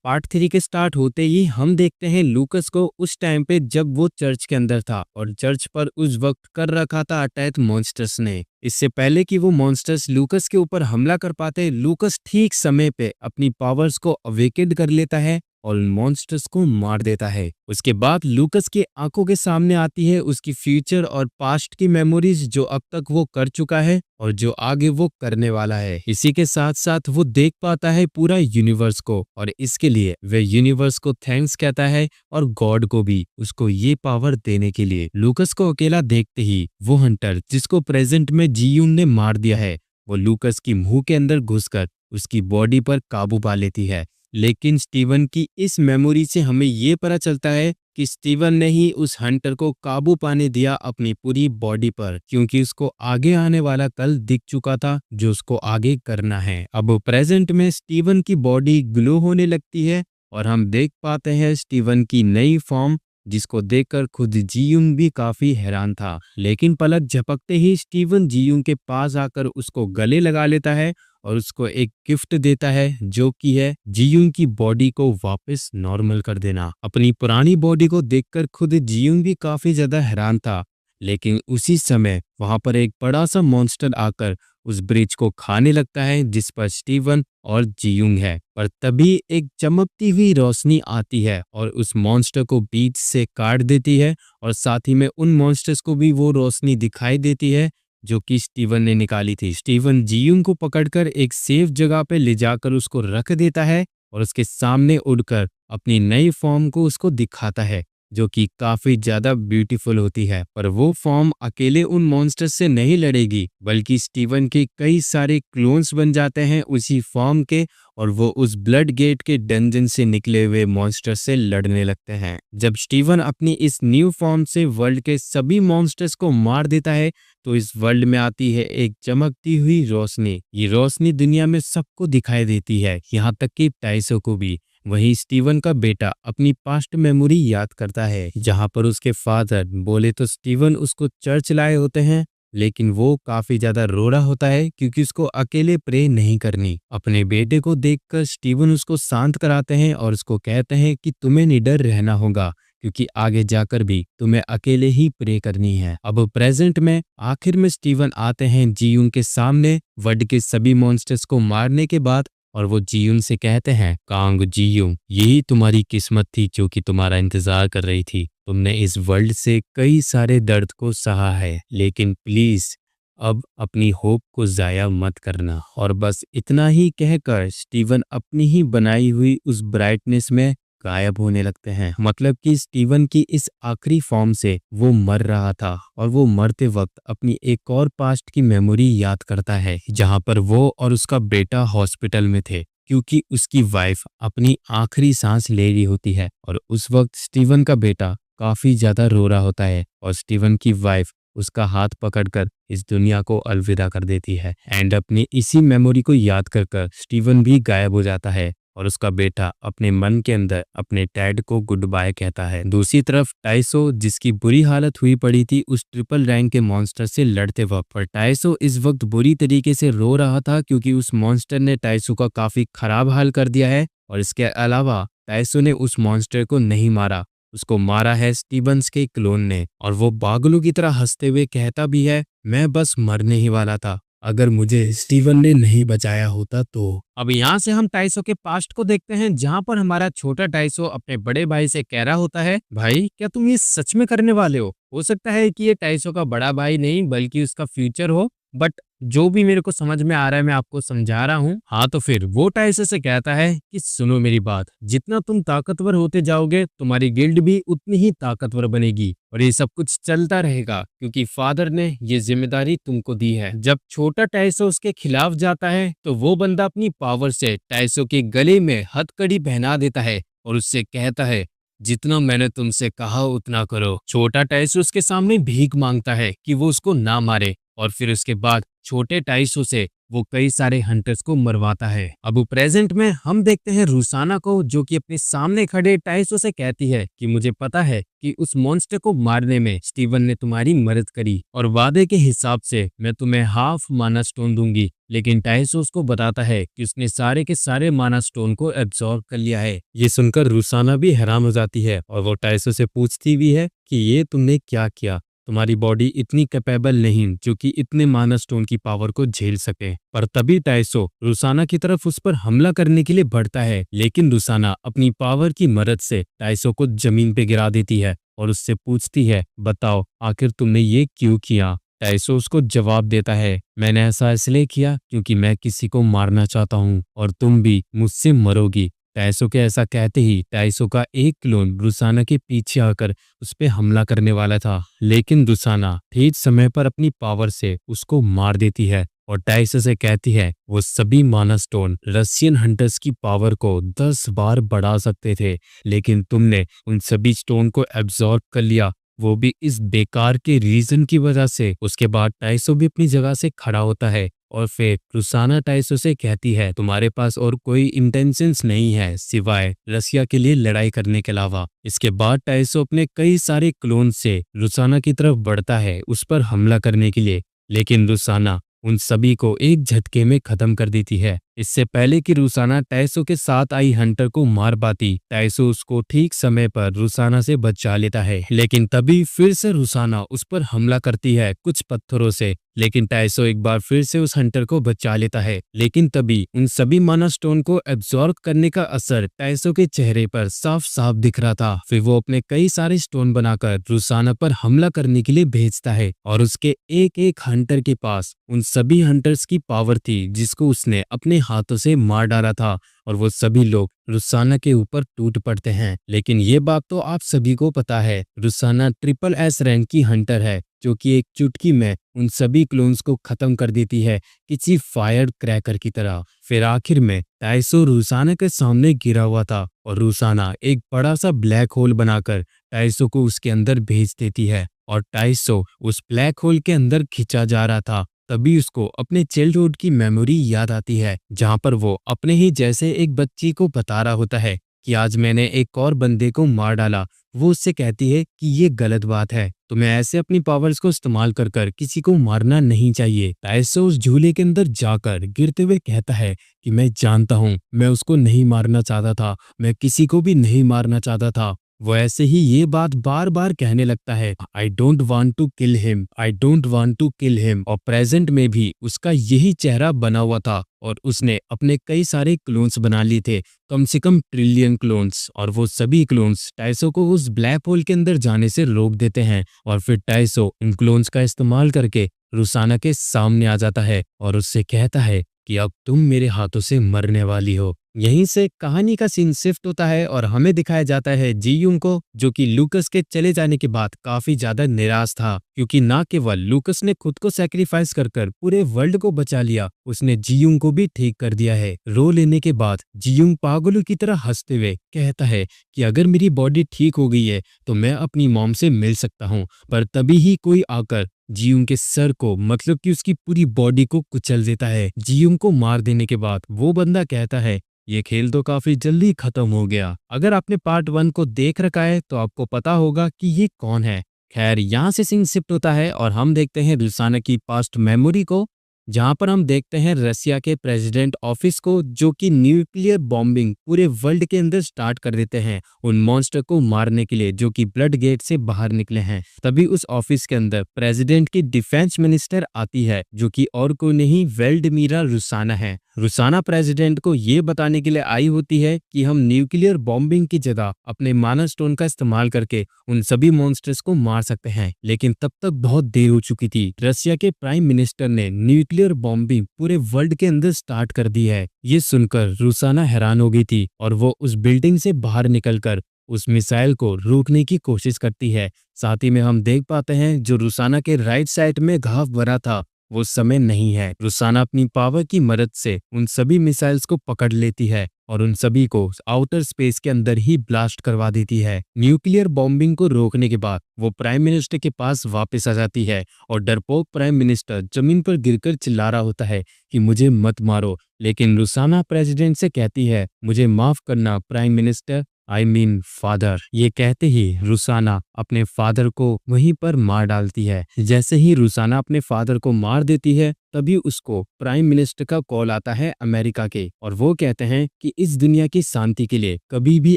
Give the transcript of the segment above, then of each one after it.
Part 3 के start होते ही हम देखते हैं लूकस को उस टाइम पे जब वो चर्च के अंदर था और चर्च पर उस वक्त कर रखा था अटैक मॉन्स्टर्स ने। इससे पहले कि वो मॉन्स्टर्स लूकस के ऊपर हमला कर पाते, लूकस ठीक समय पे अपनी पावर्स को अवेकेड कर लेता है और मॉन्स्टर्स को मार देता है। उसके बाद लूकस के आंखों के सामने आती है उसकी फ्यूचर और पास्ट की मेमोरीज, जो अब तक वो कर चुका है और जो आगे वो करने वाला है। इसी के साथ साथ वो देख पाता है पूरा यूनिवर्स को और इसके लिए वे यूनिवर्स को थैंक्स कहता है और गॉड को भी उसको ये पावर देने के लिए। लूकस को अकेला देखते ही वो हंटर जिसको प्रेजेंट में जीयून ने मार दिया है, वो लूकस की मुंह के अंदर घुसकर उसकी बॉडी पर काबू पा लेती है। लेकिन स्टीवन की इस मेमोरी से हमें ये पता चलता है कि स्टीवन ने ही उस हंटर को काबू पाने दिया अपनी पूरी बॉडी पर, क्योंकि उसको आगे आने वाला कल दिख चुका था जो उसको आगे करना है। अब प्रेजेंट में स्टीवन की बॉडी ग्लो होने लगती है और हम देख पाते हैं स्टीवन की नई फॉर्म, जिसको देखकर खुद जीयूंग भी काफी हैरान था। लेकिन पलक झपकते ही स्टीवन जीयूंग के पास आकर उसको गले लगा लेता है और उसको एक गिफ्ट देता है, जो कि है जीयूंग की बॉडी को वापस नॉर्मल कर देना। अपनी पुरानी बॉडी को देखकर खुद जीयूंग भी काफी ज्यादा हैरान था। लेकिन उसी समय वहां पर एक बड़ा सा मॉन्स्टर आकर उस ब्रिज को खाने लगता है जिस पर स्टीवन और जीयूंग है। पर तभी एक चमकती हुई रोशनी आती है और उस मॉन्स्टर को बीच से काट देती है और साथ ही में उन मॉन्स्टर्स को भी वो रोशनी दिखाई देती है जो कि स्टीवन ने निकाली थी। स्टीवन जीयूंग को पकड़कर एक सेफ जगह पे ले जाकर उसको रख देता है और उसके सामने उड़कर अपनी नई फॉर्म को उसको दिखाता है, जो कि काफी ज्यादा ब्यूटीफुल होती है। पर वो फॉर्म अकेले उन मॉन्स्टर्स से नहीं लड़ेगी, बल्कि स्टीवन के कई सारे क्लोन्स बन जाते हैं उसी फॉर्म के और वो उस ब्लड गेट के डंजन से निकले हुए मॉन्स्टर से लड़ने लगते हैं। जब स्टीवन अपनी इस न्यू फॉर्म से वर्ल्ड के सभी मॉन्स्टर्स को मार देता है तो इस वर्ल्ड में आती है एक चमकती हुई रोशनी। ये रोशनी दुनिया में सबको दिखाई देती है, यहाँ तक कि टाइसो को भी। वहीं स्टीवन का बेटा अपनी पास्ट मेमोरी याद करता है, जहां पर उसके फादर बोले तो स्टीवन उसको चर्च लाए होते हैं, लेकिन वो काफी ज्यादा रो रहा होता है क्योंकि उसको अकेले प्रे नहीं करनी। अपने बेटे को देखकर स्टीवन उसको शांत कराते हैं और उसको कहते हैं कि तुम्हें निडर रहना होगा, क्योंकि आगे जाकर भी तुम्हें अकेले ही प्रे करनी है। अब प्रेजेंट में आखिर में स्टीवन आते हैं जीयून के सामने वर्ल्ड के सभी मॉन्स्टर्स को मारने के बाद और वो जीयून से कहते हैं, कांग जीयून, यही तुम्हारी किस्मत थी जो कि तुम्हारा इंतजार कर रही थी। तुमने इस वर्ल्ड से कई सारे दर्द को सहा है, लेकिन प्लीज अब अपनी होप को जाया मत करना। और बस इतना ही कहकर स्टीवन अपनी ही बनाई हुई उस ब्राइटनेस में गायब होने लगते हैं। मतलब कि स्टीवन की इस आखिरी फॉर्म से वो मर रहा था और वो मरते वक्त अपनी एक और पास्ट की मेमोरी याद करता है, जहां पर वो और उसका बेटा हॉस्पिटल में थे, क्योंकि उसकी वाइफ अपनी आखिरी सांस ले रही होती है। और उस वक्त स्टीवन का बेटा काफी ज्यादा रो रहा होता है और स्टीवन की वाइफ उसका हाथ पकड़कर इस दुनिया को अलविदा कर देती है। एंड अपनी इसी मेमोरी को याद कर स्टीवन भी गायब हो जाता है और उसका बेटा अपने मन के अंदर अपने डैड को गुड बाय कहता है। दूसरी तरफ टाइसो, जिसकी बुरी हालत हुई पड़ी थी उस ट्रिपल रैंक के मॉन्स्टर से लड़ते वक्त, पर टाइसो इस वक्त बुरी तरीके से रो रहा था क्योंकि उस मॉन्स्टर ने टाइसो का काफी खराब हाल कर दिया है। और इसके अलावा टाइसो ने उस मॉन्स्टर को नहीं मारा, उसको मारा है स्टीवंस के क्लोन ने। और वो पागलों की तरह हंसते हुए कहता भी है, मैं बस मरने ही वाला था, अगर मुझे स्टीवन ने नहीं बचाया होता तो। अब यहाँ से हम टाइसो के पास्ट को देखते हैं, जहाँ पर हमारा छोटा टाइसो अपने बड़े भाई से कह रहा होता है, भाई क्या तुम ये सच में करने वाले हो सकता है कि ये टाइसो का बड़ा भाई नहीं बल्कि उसका फ्यूचर हो, बट जो भी मेरे को समझ में आ रहा है मैं आपको समझा रहा हूँ। हाँ, तो फिर वो टाइसो से कहता है कि सुनो मेरी बात, जितना तुम ताकतवर होते जाओगे तुम्हारी गिल्ड भी उतनी ही ताकतवर बनेगी और ये सब कुछ चलता रहेगा क्योंकि फादर ने ये जिम्मेदारी तुमको दी है। जब छोटा टाइसो उसके खिलाफ जाता है तो वो बंदा अपनी पावर से टाइसो के गले में हथकड़ी पहना देता है और उससे कहता है, जितना मैंने तुमसे कहा उतना करो। छोटा टाइसो उसके सामने भीख मांगता है कि वो उसको ना मारे और फिर उसके बाद छोटे टाइसो से वो कई सारे हंटर्स को मरवाता है। अब प्रेजेंट में हम देखते हैं रुसाना को, जो कि अपने सामने खड़े टाइसो से कहती है कि मुझे पता है कि उस मॉन्स्टर को मारने में स्टीवन ने तुम्हारी मदद करी और वादे के हिसाब से मैं तुम्हें हाफ माना स्टोन दूंगी। लेकिन टाइसो उसको बताता है कि उसने सारे के सारे माना स्टोन को एब्जॉर्ब कर लिया है। ये सुनकर रुसाना भी हैरान हो जाती है और वो टाइसो से पूछती भी है कि ये तुमने क्या किया, तुम्हारी बॉडी इतनी कैपेबल नहीं जो कि इतने माना स्टोन की पावर को झेल सके। पर तभी टाइसो रुसाना की तरफ उस पर हमला करने के लिए बढ़ता है, लेकिन रुसाना अपनी पावर की मदद से टाइसो को जमीन पे गिरा देती है और उससे पूछती है, बताओ आखिर तुमने ये क्यों किया। टाइसो उसको जवाब देता है, मैंने ऐसा इसलिए किया क्योंकि मैं किसी को मारना चाहता हूँ और तुम भी मुझसे मरोगी। टाइसो के ऐसा कहते ही टाइसो का एक क्लोन रुसाना के पीछे आकर उस पे हमला करने वाला था, लेकिन रुसाना ठीक समय पर अपनी पावर से उसको मार देती है और टाइसो से कहती है वो सभी माना स्टोन रशियन हंटर्स की पावर को 10 बार बढ़ा सकते थे, लेकिन तुमने उन सभी स्टोन को एब्जॉर्ब कर लिया, वो भी इस बेकार के रीजन की वजह से। उसके बाद टाइसो भी अपनी जगह से खड़ा होता है और फिर रुसाना टाइसो से कहती है तुम्हारे पास और कोई इंटेंशंस नहीं है सिवाय रसिया के लिए लड़ाई करने के अलावा। इसके बाद टाइसो अपने कई सारे क्लोन से रुसाना की तरफ बढ़ता है उस पर हमला करने के लिए, लेकिन रुसाना उन सभी को एक झटके में खत्म कर देती है। इससे पहले कि रुसाना टाइसो के साथ आई हंटर को मार पाती, टाइसो उसको ठीक समय पर रुसाना से बचा लेता है, लेकिन तभी फिर से रुसाना उस पर हमला करती है कुछ पत्थरों से। लेकिन टाइसो एक बार फिर से उस हंटर को बचा लेता है, लेकिन तभी उन सभी माना स्टोन को एब्जॉर्ब करने का असर टाइसो के चेहरे पर साफ साफ दिख रहा था। फिर वो अपने कई सारे स्टोन बनाकर रुसाना पर हमला करने के लिए भेजता है और उसके एक एक हंटर के पास उन सभी हंटर्स की पावर थी जिसको उसने अपने हाथों से मार डाला था और वो सभी लोग रुसाना के ऊपर टूट पड़ते हैं। लेकिन ये बात तो आप सभी को पता है, रुसाना ट्रिपल एस रैंक की हंटर है जो कि एक चुटकी में उन सभी क्लोन्स को खत्म कर देती है किसी फायर क्रैकर की तरह। फिर आखिर में टाइसो रुसाना के सामने गिरा हुआ था और रुसाना एक बड़ा सा ब्लैक होल बनाकर टाइसो को उसके अंदर भेज देती है और टाइसो उस ब्लैक होल के अंदर खिंचा जा रहा था। तभी उसको अपने चाइल्डहुड की मेमोरी याद आती है जहां पर वो अपने ही जैसे एक बच्ची को बता रहा होता है कि आज मैंने एक और बंदे को मार डाला। वो उससे कहती है कि ये गलत बात है, तुम्हें ऐसे अपनी पावर्स को इस्तेमाल कर कर किसी को मारना नहीं चाहिए। टाइसो उस झूले के अंदर जाकर गिरते हुए कहता है कि मैं जानता हूँ मैं उसको नहीं मारना चाहता था, मैं किसी को भी नहीं मारना चाहता था। वो ऐसे ही ये बात बार बार कहने लगता है, I don't want to kill him, I don't want to kill him. और प्रेजेंट में भी उसका यही चेहरा बना हुआ था और उसने अपने कई सारे क्लोन्स बना लिए थे, कम से कम ट्रिलियन क्लोन्स। और वो सभी क्लोन्स टाइसो को उस ब्लैक होल के अंदर जाने से रोक देते हैं और फिर टाइसो इन क्लोन्स का इस्तेमाल करके रुसाना के सामने आ जाता है और उससे कहता है कि अब तुम मेरे हाथों से मरने वाली हो। यहीं से कहानी का सीन शिफ्ट होता है और हमें दिखाया जाता है जीयूंग को, जो कि लूकस के चले जाने के बाद काफी ज्यादा निराश था, क्योंकि ना केवल लूकस ने खुद को सैक्रिफाइस कर कर पूरे वर्ल्ड को बचा लिया, उसने जीयूंग को भी ठीक कर दिया है। रो लेने के बाद जीयूंग पागलों की तरह हंसते हुए कहता है कि अगर मेरी बॉडी ठीक हो गई है तो मैं अपनी मॉम से मिल सकता हूँ। पर तभी ही कोई आकर जीयूंग के सर को, मतलब कि उसकी पूरी बॉडी को कुचल देता है। जीयूंग को मार देने के बाद वो बंदा कहता है ये खेल तो काफी जल्दी खत्म हो गया। अगर आपने पार्ट 1 को देख रखा है तो आपको पता होगा कि ये कौन है। खैर, यहाँ से सीन शिफ्ट होता है और हम देखते हैं रुसाना की पास्ट मेमोरी को, जहां पर हम देखते हैं रसिया के प्रेसिडेंट ऑफिस को, जो कि न्यूक्लियर बॉम्बिंग पूरे वर्ल्ड के अंदर स्टार्ट कर देते हैं उन मॉन्स्टर को मारने के लिए जो कि ब्लड गेट से बाहर निकले हैं। तभी उस ऑफिस के अंदर प्रेसिडेंट की डिफेंस मिनिस्टर आती है, जो कि और कोई नहीं वेल्डमीरा रुसाना है। रुसाना प्रेसिडेंट को ये बताने के लिए आई होती है कि हम न्यूक्लियर बॉम्बिंग की जगह अपने माना स्टोन का इस्तेमाल करके उन सभी मॉन्स्टर्स को मार सकते हैं, लेकिन तब तक बहुत देर हो चुकी थी। रसिया के प्राइम मिनिस्टर ने न्यूक्लियर बॉम्बिंग पूरे वर्ल्ड के अंदर स्टार्ट कर दी है। ये सुनकर रुसाना हैरान हो गई थी और वो उस बिल्डिंग से बाहर निकलकर उस मिसाइल को रोकने की कोशिश करती है। साथ ही में हम देख पाते हैं जो रुसाना के राइट साइड में घाव भरा था वो समय नहीं है। रुसाना अपनी पावर की मदद से उन सभी मिसाइल्स को पकड़ लेती है और उन सभी को आउटर स्पेस के अंदर ही ब्लास्ट करवा देती है। न्यूक्लियर बॉम्बिंग को रोकने के बाद वो प्राइम मिनिस्टर के पास वापस आ जाती है और डरपोक प्राइम मिनिस्टर जमीन पर गिरकर चिल्ला रहा होता है कि मुझे मत मारो, लेकिन रुसाना प्रेसिडेंट से कहती है मुझे माफ करना prime minister, I mean father. ये कहते ही रुसाना अपने फादर को वहीं पर मार डालती है। जैसे ही रुसाना अपने फादर को मार देती है तभी उसको प्राइम मिनिस्टर का कॉल आता है अमेरिका के, और वो कहते हैं कि इस दुनिया की शांति के लिए कभी भी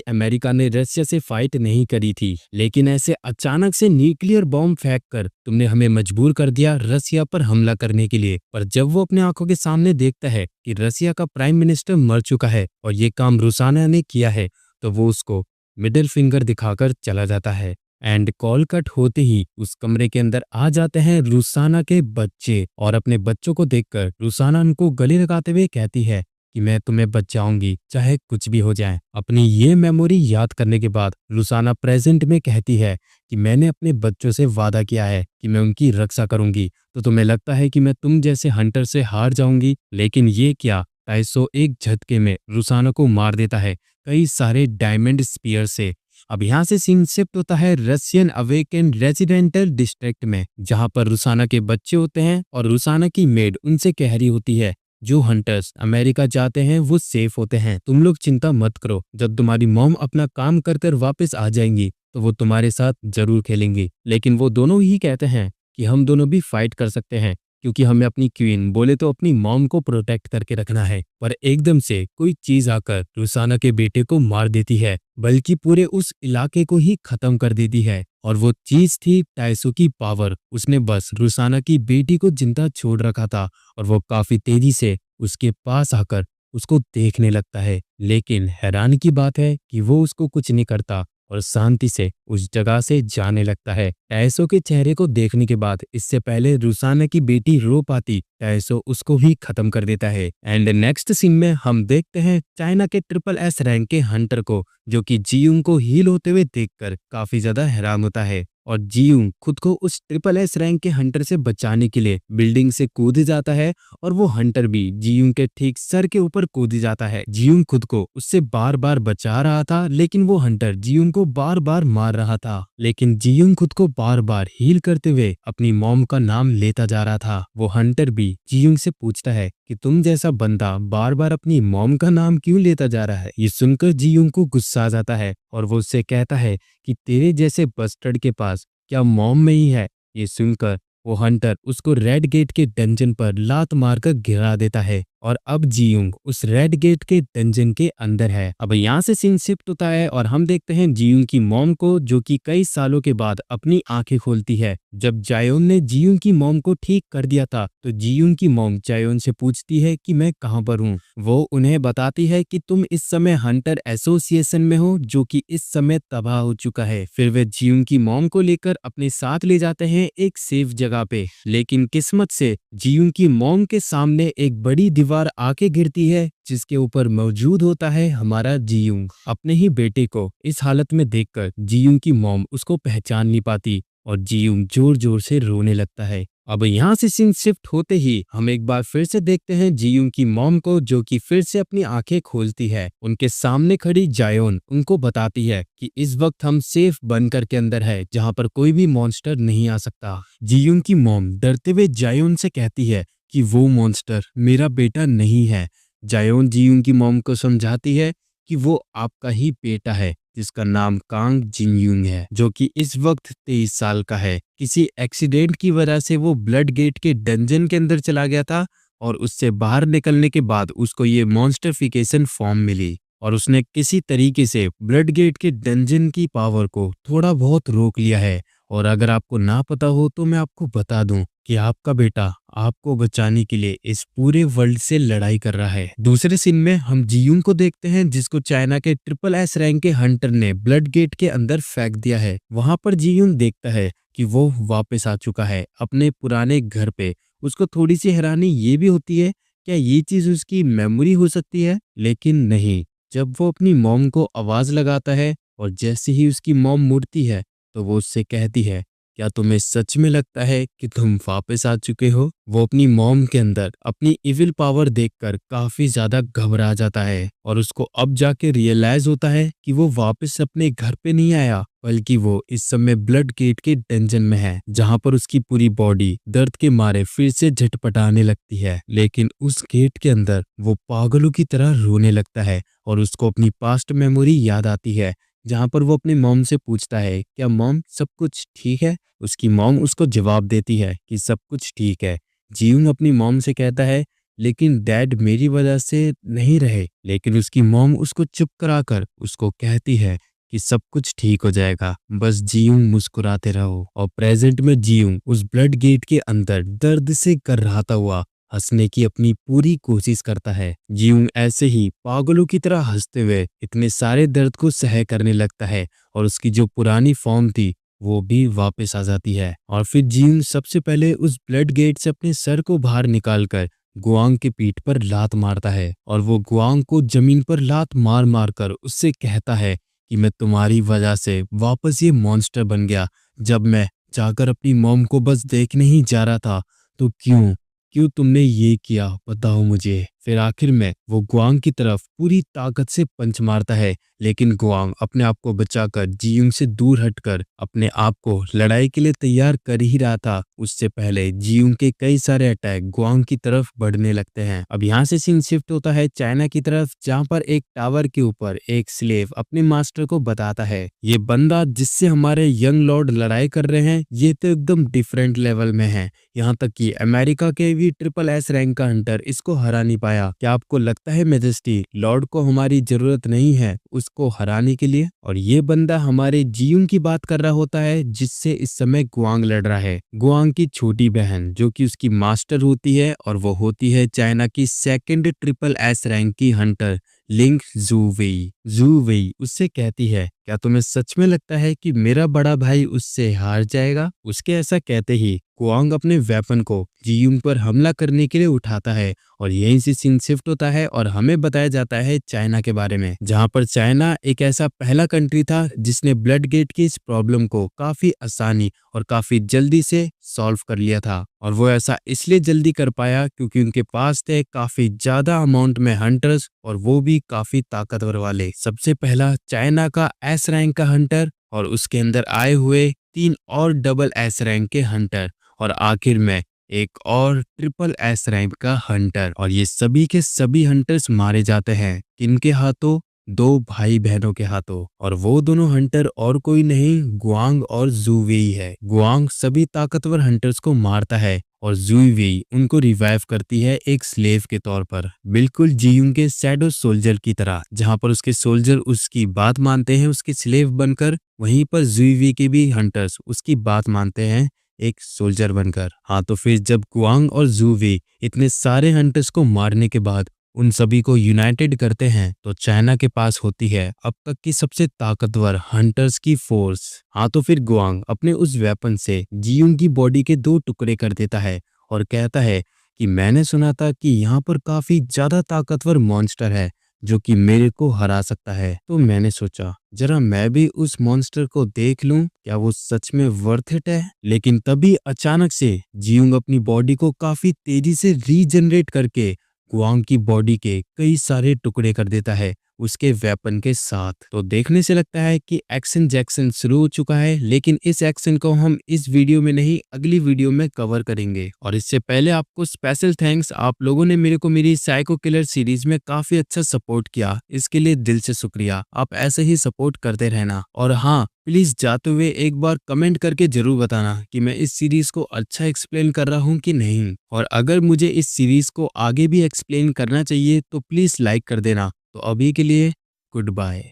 अमेरिका ने रशिया से फाइट नहीं करी थी, लेकिन ऐसे अचानक से न्यूक्लियर बॉम्ब फेंक कर तुमने हमें मजबूर कर दिया रशिया पर हमला करने के लिए। पर जब वो अपने आंखों के सामने देखता है कि रशिया का प्राइम मिनिस्टर मर चुका है और ये काम रुसाना ने किया है, तो वो उसको मिडिल फिंगर दिखाकर चला जाता है। एंड कॉल कट होते ही उस कमरे के अंदर आ जाते हैं रुसाना के बच्चे, और अपने बच्चों को देखकर रुसाना उनको गले लगाते हुए कहती है कि मैं तुम्हें बचाऊंगी चाहे कुछ भी हो जाए। अपनी ये मेमोरी याद करने के बाद रुसाना प्रेजेंट में कहती है कि मैंने अपने बच्चों से वादा किया है कि मैं उनकी रक्षा करूंगी, तो तुम्हें लगता है कि मैं तुम जैसे हंटर से हार जाऊंगी, लेकिन ये क्या, टाइसो एक झटके में रुसाना को मार देता है कई सारे डायमंड स्पीयर से। अब यहाँ से सीन शिफ्ट होता है रशियन अवेकन रेजिडेंटल डिस्ट्रिक्ट में, जहाँ पर रुसाना के बच्चे होते हैं और रुसाना की मेड उनसे कह रही होती है जो हंटर्स अमेरिका जाते हैं वो सेफ होते हैं, तुम लोग चिंता मत करो, जब तुम्हारी मॉम अपना काम कर कर वापस आ जाएंगी तो वो तुम्हारे साथ जरूर खेलेंगी। लेकिन वो दोनों ही कहते हैं कि हम दोनों भी फाइट कर सकते हैं क्योंकि हमें अपनी क्वीन बोले तो अपनी मॉम को प्रोटेक्ट करके रखना है। पर एकदम से कोई चीज आकर रुसाना के बेटे को मार देती है, बल्कि पूरे उस इलाके को ही खत्म कर देती है। और वो चीज थी टाइसो की पावर। उसने बस रुसाना की बेटी को जिंदा छोड़ रखा था और वो काफी तेजी से उसके पास आकर उसको देखने लगता है। लेकिन हैरानी की बात है कि वो उसको कुछ नहीं करता और शांति से उस जगह से जाने लगता है। टाइसो के चेहरे को देखने के बाद इससे पहले रुसाना की बेटी रो पाती, टाइसो उसको भी खत्म कर देता है। एंड नेक्स्ट सीन में हम देखते हैं चाइना के ट्रिपल एस रैंक के हंटर को, जो कि जीयूंग को हील होते हुए देखकर काफी ज्यादा हैरान होता है। और जीयूंग खुद को उस ट्रिपल एस रैंक के हंटर से बचाने के लिए बिल्डिंग से कूद जाता है, और वो हंटर भी जीयूंग के ठीक सर के ऊपर कूद जाता है। जीयूंग खुद को उससे बार बार बचा रहा था, लेकिन वो हंटर जीयूंग को बार बार मार रहा था। लेकिन जीयूंग खुद को बार बार हील करते हुए अपनी मॉम का नाम लेता जा रहा था। वो हंटर भी जीयूंग से पूछता है कि तुम जैसा बंदा बार बार अपनी मॉम का नाम क्यों लेता जा रहा है। ये सुनकर जीयूंग को गुस्सा आ जाता है और वो उससे कहता है कि तेरे जैसे बस्टर्ड के पास क्या मॉम में ही है। ये सुनकर वो हंटर उसको रेड गेट के डंजन पर लात मारकर गिरा देता है, और अब जीयूंग उस रेड गेट के डंजन के अंदर है। अब यहाँ से सीन शिफ्ट होता है और हम देखते हैं जीयूंग की मॉम को, जो कि कई सालों के बाद अपनी आंखें खोलती है। जब जायोन ने जीयूंग की मॉम को ठीक कर दिया था तो जीयूंग की मॉम जायोन से पूछती है कि मैं कहाँ पर हूँ। वो उन्हें बताती है कि तुम इस समय हंटर एसोसिएशन में हो, जो कि इस समय तबाह हो चुका है। फिर वे जीयूंग की मॉम को लेकर अपने साथ ले जाते हैं एक सेफ जगह पे। लेकिन किस्मत से जीयूंग की मॉम के सामने एक बड़ी दीवार आके गिरती है, जिसके ऊपर मौजूद होता है हमारा जीयूंग। अपने ही बेटे को इस हालत में देखकर जीयूंग की मॉम उसको पहचान नहीं पाती और जीयूंग जोर जोर से रोने लगता है। अब यहाँ से सीन शिफ्ट होते ही हम एक बार फिर से देखते हैं जीयूंग की मॉम को, जो कि फिर से अपनी आंखें खोलती है। उनके सामने खड़ी जायोन उनको बताती है कि इस वक्त हम सेफ बंकर के अंदर है, जहाँ पर कोई भी मॉन्स्टर नहीं आ सकता। जीयूंग की मॉम डरते हुए जायोन से कहती है कि वो मॉन्स्टर मेरा बेटा नहीं है। जायोन जीयूंग की मॉम को समझाती है कि वो आपका ही बेटा है, जिसका नाम कांग जिनयूंग है, जो कि इस वक्त 23 साल का है। किसी एक्सीडेंट की वजह से वो ब्लड गेट के डंजन के अंदर चला गया था, और उससे बाहर निकलने के बाद उसको ये मॉन्स्टरफिकेशन फॉर्म मिली, और उसने किसी तरीके से ब्लड गेट के डंजन की पावर को थोड़ा बहुत रोक लिया है। और अगर आपको ना पता हो तो मैं आपको बता दूं कि आपका बेटा आपको बचाने के लिए इस पूरे वर्ल्ड से लड़ाई कर रहा है। दूसरे सीन में हम जीयूंग को देखते हैं, जिसको चाइना के ट्रिपल एस रैंक के हंटर ने ब्लड गेट के अंदर फेंक दिया है। वहां पर जीयूंग देखता है कि वो वापस आ चुका है अपने पुराने घर पे। उसको थोड़ी सी हैरानी ये भी होती है, क्या ये चीज उसकी मेमोरी हो सकती है? लेकिन नहीं। जब वो अपनी मॉम को आवाज लगाता है और जैसे ही उसकी मॉम मुड़ती है तो वो उससे कहती है क्या तुम्हें सच में लगता है कि तुम वापस आ चुके हो? वो अपनी मॉम के अंदर अपनी इविल पावर देखकर काफी ज्यादा घबरा जाता है और उसको अब जाके रियलाइज होता है कि वो वापस अपने घर पे नहीं आया, बल्कि वो इस समय ब्लड गेट के डंजन में है, जहां पर उसकी पूरी बॉडी दर्द के मारे फिर से झटपटाने लगती है। लेकिन उस गेट के अंदर वो पागलों की तरह रोने लगता है और उसको अपनी पास्ट मेमोरी याद आती है, जहां पर वो अपनी मॉम से पूछता है, क्या मॉम सब कुछ ठीक है? उसकी मॉम उसको जवाब देती है कि सब कुछ ठीक है। जीवन अपनी मॉम से कहता है, लेकिन डैड मेरी वजह से नहीं रहे। लेकिन उसकी मॉम उसको चुप कराकर उसको कहती है कि सब कुछ ठीक हो जाएगा, बस जीऊन मुस्कुराते रहो। और प्रेजेंट में जीऊन उस ब्लड गेट के अंदर दर्द से कर्राता हुआ हंसने की अपनी पूरी कोशिश करता है। जीऊन ऐसे ही पागलों की तरह हंसते हुए इतने सारे दर्द को सह करने लगता है और उसकी जो पुरानी फॉर्म थी वो भी वापस आ जाती है। और फिर जीऊन सबसे पहले उस ब्लड गेट से अपने सर को बाहर निकालकर गुआंग के पीठ पर लात मारता है और वो गुआंग को जमीन पर लात मार मार कर उससे कहता है कि मैं तुम्हारी वजह से वापस ये मॉन्स्टर बन गया। जब मैं जाकर अपनी मॉम को बस देखने ही जा रहा था, तो क्यों क्यों तुमने ये किया, बताओ मुझे। फिर आखिर में वो गुआंग की तरफ पूरी ताकत से पंच मारता है, लेकिन गुआंग अपने आप को बचाकर जीयूंग से दूर हटकर अपने आप को लड़ाई के लिए तैयार कर ही रहा था। उससे पहले जीयूंग के कई सारे अटैक गुआंग की तरफ बढ़ने लगते हैं। अब यहाँ से सीन शिफ्ट होता है चाइना की तरफ, जहाँ पर एक टावर के ऊपर एक स्लेव अपने मास्टर को बताता है, ये बंदा जिससे हमारे यंग लॉर्ड लड़ाई कर रहे हैं ये तो एकदम डिफरेंट लेवल में है। यहाँ तक कि अमेरिका के भी ट्रिपल एस रैंक का हंटर इसको हरा नहीं पाया। क्या आपको लगता है मेजेस्टी लॉर्ड को हमारी जरूरत नहीं है उसको हराने के लिए? और ये बंदा हमारे जीयूंग की बात कर रहा होता है, जिससे इस समय गुआंग लड़ रहा है। गुआंग की छोटी बहन जो कि उसकी मास्टर होती है, और वो होती है चाइना की सेकंड ट्रिपल एस रैंक की हंटर लिंग जूवेई। जूवेई उससे कहती है, क्या तुम्हें सच में लगता है कि मेरा बड़ा भाई उससे हार जाएगा? उसके ऐसा कहते ही गुआंग अपने वेपन को जीयूंग पर हमला करने के लिए उठाता है और यहीं से सीन शिफ्ट होता है और हमें बताया जाता है चाइना के बारे में, जहां पर चाइना एक ऐसा पहला कंट्री था जिसने ब्लड गेट की इस प्रॉब्लम को काफी आसानी और काफी जल्दी से सॉल्व कर लिया था। और वो ऐसा इसलिए जल्दी कर पाया क्योंकि उनके पास थे काफी ज्यादा अमाउंट में हंटर्स, और वो भी काफी ताकतवर वाले। सबसे पहला चाइना का एस रैंक का हंटर, और उसके अंदर आए हुए 3 और डबल एस रैंक के हंटर, और आखिर में एक और ट्रिपल एस रैंक का हंटर। और ये सभी के सभी हंटर्स मारे जाते हैं किनके हाथों? 2 भाई बहनों के हाथों। और वो दोनों हंटर और कोई नहीं, गुआंग और जूवेई है। गुआंग सभी ताकतवर हंटर्स को मारता है और जूवेई उनको रिवाइव करती है एक स्लेव के तौर पर, बिल्कुल जीयूंग के शैडो सोल्जर की तरह। जहां पर उसके सोल्जर उसकी बात मानते हैं उसके स्लेव बनकर, वहीं पर जूवेई के भी हंटर्स उसकी बात मानते हैं एक सोल्जर बनकर। हाँ, तो फिर जब गुआंग और जूवेई इतने सारे हंटर्स को मारने के बाद उन सभी को यूनाइटेड करते हैं, तो चाइना के पास होती है अब तक की सबसे ताकतवर हंटर्स की फोर्स। हाँ, तो फिर गुआंग अपने उस वेपन से जीयूंग की बॉडी के 2 टुकड़े कर देता है और कहता है कि मैंने सुना था कि यहाँ पर काफी ज्यादा ताकतवर मॉन्स्टर है जो कि मेरे को हरा सकता है। तो मैंने सोचा जरा मैं भी उस मॉन्स्टर को देख लूं, क्या वो सच में वर्थ इट है। लेकिन तभी अचानक से जीयूंग अपनी बॉडी को काफी तेजी से रीजनरेट करके गुआंग की बॉडी के कई सारे टुकड़े कर देता है उसके वेपन के साथ। तो देखने से लगता है कि एक्शन जैक्सन शुरू हो चुका है, लेकिन इस एक्शन को हम इस वीडियो में नहीं अगली वीडियो में कवर करेंगे। और इससे पहले आपको स्पेशल थैंक्स, आप लोगों ने मेरे को मेरी साइको किलर सीरीज में काफी अच्छा सपोर्ट किया, इसके लिए दिल से शुक्रिया। आप ऐसे ही सपोर्ट करते रहना। और हाँ, प्लीज जाते हुए एक बार कमेंट करके जरूर बताना कि मैं इस सीरीज को अच्छा एक्सप्लेन कर रहा हूँ कि नहीं। और अगर मुझे इस सीरीज को आगे भी एक्सप्लेन करना चाहिए तो प्लीज लाइक कर देना। तो अभी के लिए गुड बाय।